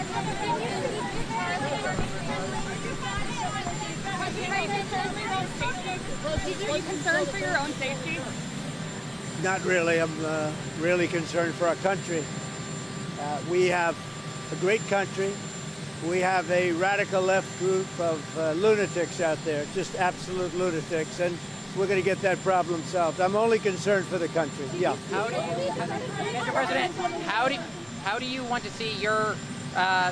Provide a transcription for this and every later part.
Are you concerned for your own safety? Not really. I'm really concerned for our country. We have a great country. We have a radical left group of lunatics out there, just absolute lunatics, and we're going to get that problem solved. I'm only concerned for the country. Yeah. Mr. President, how do you want to see your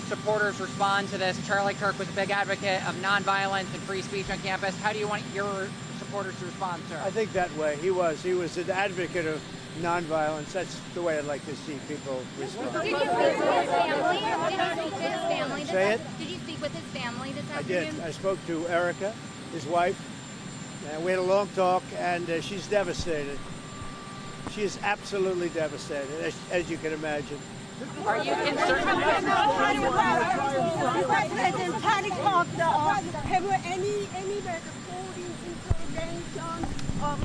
supporters respond to this? Charlie Kirk was a big advocate of nonviolence and free speech on campus. How do you want your supporters to respond, sir? I think that way. He was an advocate of nonviolence. That's the way I'd like to see people respond. Did you speak with his family? Say it? Did you speak with his family this I afternoon? did. I spoke to Erica, his wife, and we had a long talk, and she's devastated. She is absolutely devastated, as you can imagine. Are you concerned? President Charlie Kirk, have you any reporting intervention of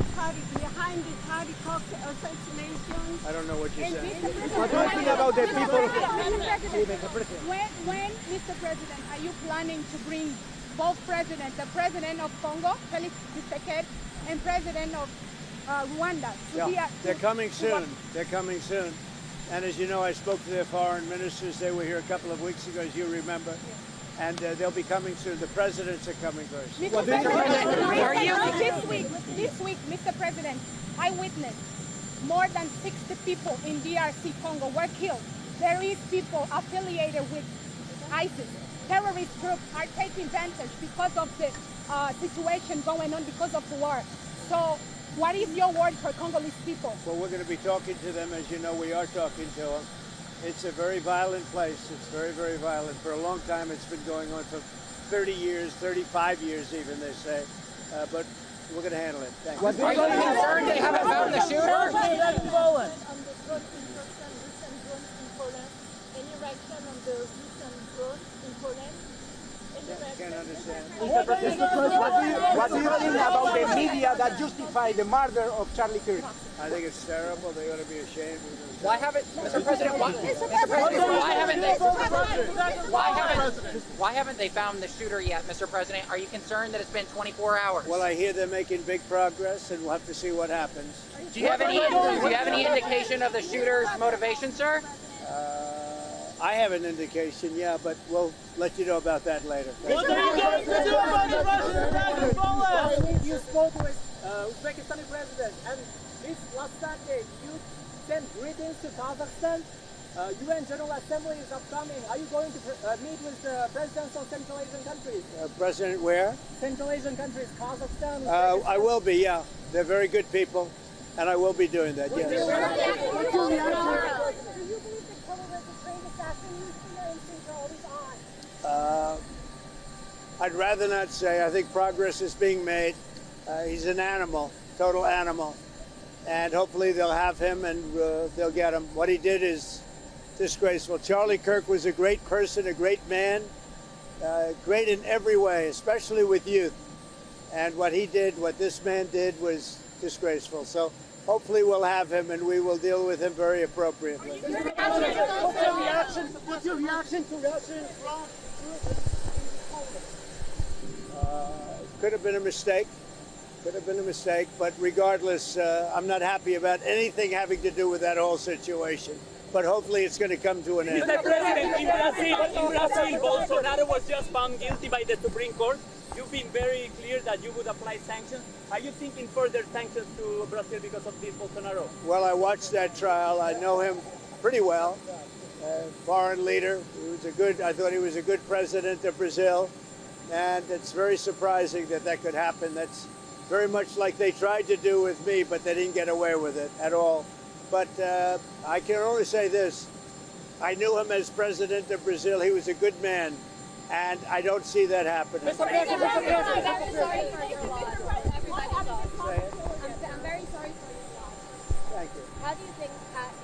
behind the Charlie Kirk assassination? I don't know what you said. What do you think about the people? When, Mr. President, are you planning to bring both presidents, the president of Congo, Felix Tshisekedi, and president of Rwanda? They're coming soon. They're coming soon. And as you know, I spoke to their foreign ministers. They were here a couple of weeks ago, as you remember. And they'll be coming soon. The presidents are coming first. Mr. President, this week, Mr. President, I witnessed more than 60 people in DRC Congo were killed. There is people affiliated with ISIS. Terrorist groups are taking advantage because of the situation going on because of the war. So what is your word for Congolese people? Well, we're going to be talking to them. As you know, we are talking to them. It's a very violent place. It's very, very violent. For a long time, it's been going on for 30 years, 35 years even, they say. But we're going to handle it. Thank you. Are you concerned they haven't found the shooter? Any reaction on the recent drone in Poland? I can't understand. Mr. President, what do you think about the media that justify the murder of Charlie Kirk? I think it's terrible. They ought to be ashamed. Why haven't, Mr. President, why haven't they found the shooter yet, Mr. President? Are you concerned that it's been 24 hours? Well, I hear they're making big progress, and we'll have to see what happens. Do you have any indication of the shooter's motivation, sir? I have an indication, yeah, but we'll let you know about that later. What are you going to do about the Russian attack in Poland? You spoke with Uzbekistani president, and this last Sunday you sent greetings to Kazakhstan. UN General Assembly is upcoming. Are you going to meet with presidents of Central Asian countries? President where? Central Asian countries, Kazakhstan. I will be, yeah. They're very good people, and I will be doing that, yes. I'd rather not say. I think progress is being made. He's an animal, total animal. And hopefully they'll have him and they'll get him. What he did is disgraceful. Charlie Kirk was a great person, a great man, great in every way, especially with youth. And what he did, what this man did, was disgraceful. So hopefully we'll have him and we will deal with him very appropriately. What's your reaction to Russian Could have been a mistake. Could have been a mistake, but regardless, I'm not happy about anything having to do with that whole situation. But hopefully it's going to come to an end. Mr. President, in Brazil, Bolsonaro was just found guilty by the Supreme Court. You've been very clear that you would apply sanctions. Are you thinking further sanctions to Brazil because of this Bolsonaro? Well, I watched that trial. I know him pretty well. Foreign leader. I thought he was a good president of Brazil. And it's very surprising that that could happen. That's very much like they tried to do with me, but they didn't get away with it at all. But I can only say this. I knew him as president of Brazil. He was a good man. And I don't see that happening. I'm very sorry for your loss. I'm very sorry for your loss. Thank you. How do you think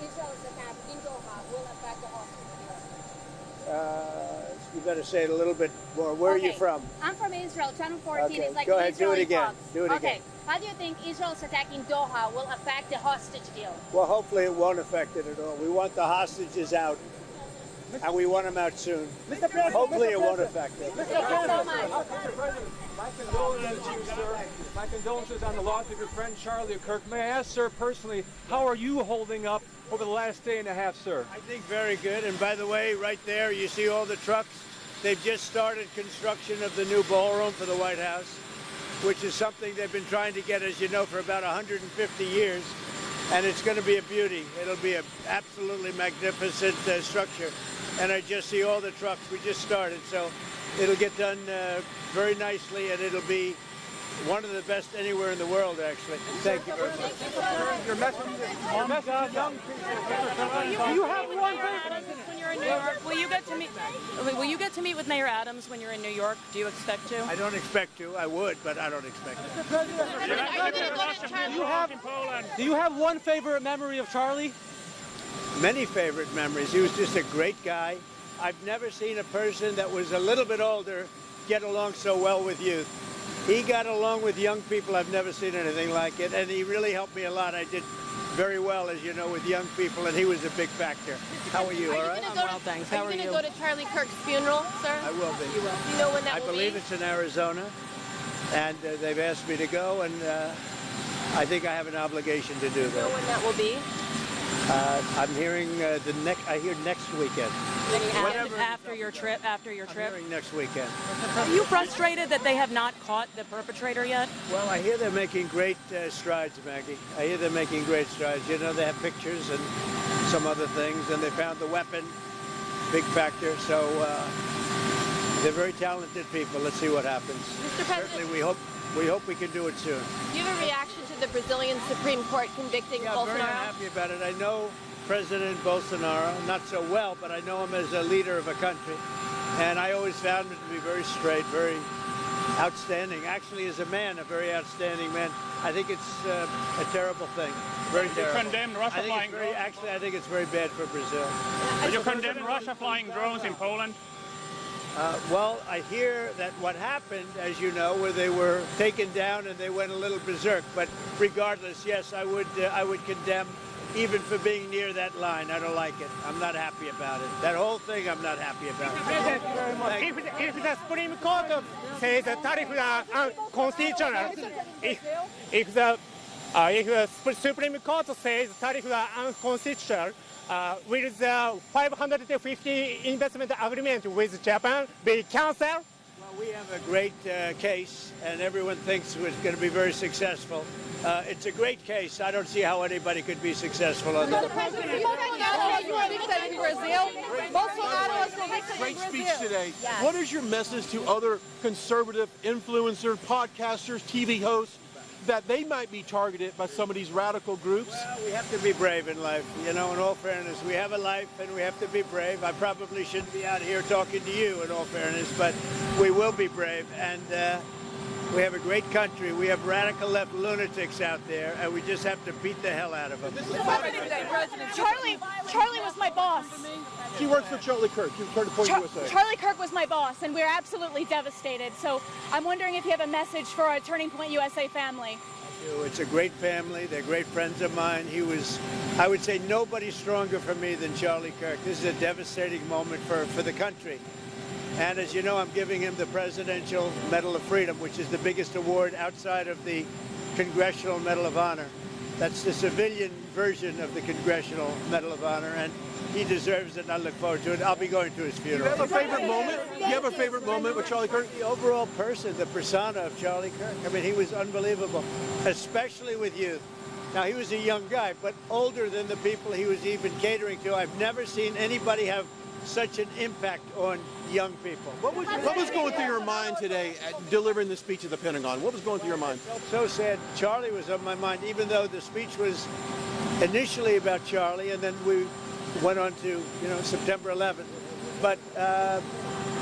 Israel's attack in Doha will affect the hostage? You better say it a little bit more. Where are you from? I'm from Israel. Channel 14 Okay, is like go the ahead, do it Israeli again. Fox. Do it again. How do you think Israel's attack in Doha will affect the hostage deal? Well, hopefully it won't affect it at all. We want the hostages out. and we want him out soon. Hopefully it won't affect him. Mr. President, my condolences to you, sir. My condolences on the loss of your friend Charlie Kirk. May I ask, sir, personally, how are you holding up over the last day and a half, sir? I think very good. And by the way, right there, you see all the trucks. They've just started construction of the new ballroom for the White House, which is something they've been trying to get, as you know, for about 150 years. And it's going to be a beauty. It'll be an absolutely magnificent structure. And I just see all the trucks. We just started, so it'll get done very nicely, and it'll be one of the best anywhere in the world, actually. Thank you very much. Your message to young people. You have one when you're in New York. Will you get to meet with Mayor Adams when you're in New York? Do you expect to? I don't expect to. I would, but I don't expect to. Do you have one favorite memory of Charlie? Many favorite memories. He was just a great guy. I've never seen a person that was a little bit older get along so well with youth. He got along with young people. I've never seen anything like it, and he really helped me a lot. I did very well, as you know, with young people, and he was a big factor. How are you? All right? Well, thanks. How are you? Are you going to go to Charlie Kirk's funeral, sir? I will be. You will. Do you know when that will be? I believe it's in Arizona, and they've asked me to go, and I think I have an obligation to do that. Do you know when that will be? I'm hearing I hear next weekend. After your trip? I'm hearing next weekend. Are you frustrated that they have not caught the perpetrator yet? Well, I hear they're making great strides, Maggie. I hear they're making great strides. You know, they have pictures and some other things, and they found the weapon, big factor. So they're very talented people. Let's see what happens. Mr. President, certainly, we hope we can do it soon. do you have a reaction to the Brazilian Supreme Court convicting Bolsonaro? I'm very happy about it. I know President Bolsonaro, not so well, but I know him as a leader of a country. And I always found him to be very straight, very outstanding. Actually, as a man, a very outstanding man. I think it's a terrible thing. Very terrible. You condemn Russia flying drones? Actually, I think it's very bad for Brazil. Would you condemn Russia flying drones in Poland? Well, I hear that what happened, as you know, where they were taken down and they went a little berserk. But regardless, yes, I would condemn, even for being near that line. I don't like it. I'm not happy about it. That whole thing, I'm not happy about it. If the Supreme Court says the tariffs are unconstitutional, if the Supreme Court says tariffs are unconstitutional, will the 550 investment agreement with Japan be cancelled? Well, we have a great case, and everyone thinks it's going to be very successful. It's a great case. I don't see how anybody could be successful on that. Great speech today. Yes. What is your message to other conservative influencers, podcasters, TV hosts, that they might be targeted by some of these radical groups? Well, we have to be brave in life. You know, in all fairness, we have a life and we have to be brave. I probably shouldn't be out here talking to you, in all fairness, but we will be brave. And we have a great country. We have radical left lunatics out there, and we just have to beat the hell out of them. Charlie was my boss. She works for Charlie Kirk. She works for USA. Charlie Kirk was my boss, and we're absolutely devastated. So I'm wondering if you have a message for our Turning Point USA family. I do. It's a great family. They're great friends of mine. He was, I would say, nobody stronger for me than Charlie Kirk. This is a devastating moment for the country. And as you know, I'm giving him the Presidential Medal of Freedom, which is the biggest award outside of the Congressional Medal of Honor. That's the civilian version of the Congressional Medal of Honor, and he deserves it, and I look forward to it. I'll be going to his funeral. Do you have a favorite moment? Do you have a favorite moment with Charlie Kirk? The overall person, the persona of Charlie Kirk. I mean, he was unbelievable, especially with youth. Now, he was a young guy, but older than the people he was even catering to. I've never seen anybody have such an impact on young people. What was going through your mind today at delivering the speech at the Pentagon? What was going through your mind? I felt so sad. Charlie was on my mind, even though the speech was initially about Charlie, and then we went on to, you know, September 11th. But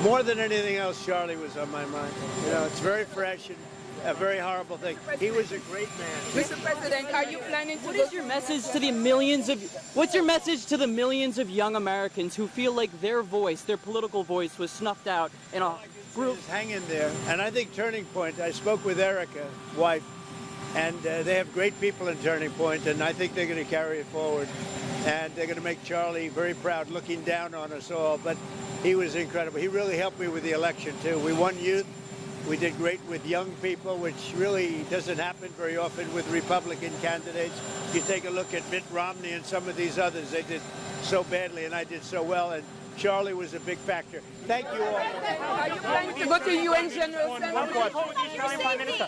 more than anything else, Charlie was on my mind. You know, it's very fresh and a very horrible thing. He was a great man. Mr. President, are you planning to... What is your message to the millions of... What's your message to the millions of young Americans who feel like their voice, their political voice, was snuffed out in a group? Hang in there. And I think Turning Point, I spoke with Erica, wife, and they have great people in Turning Point, and I think they're going to carry it forward. and they're going to make Charlie very proud, looking down on us all. But he was incredible. He really helped me with the election, too. We won youth. We did great with young people, which really doesn't happen very often with Republican candidates. You take a look at Mitt Romney and some of these others, they did so badly, and I did so well, and Charlie was a big factor. Thank you all. Are you planning to go to UN General Assembly?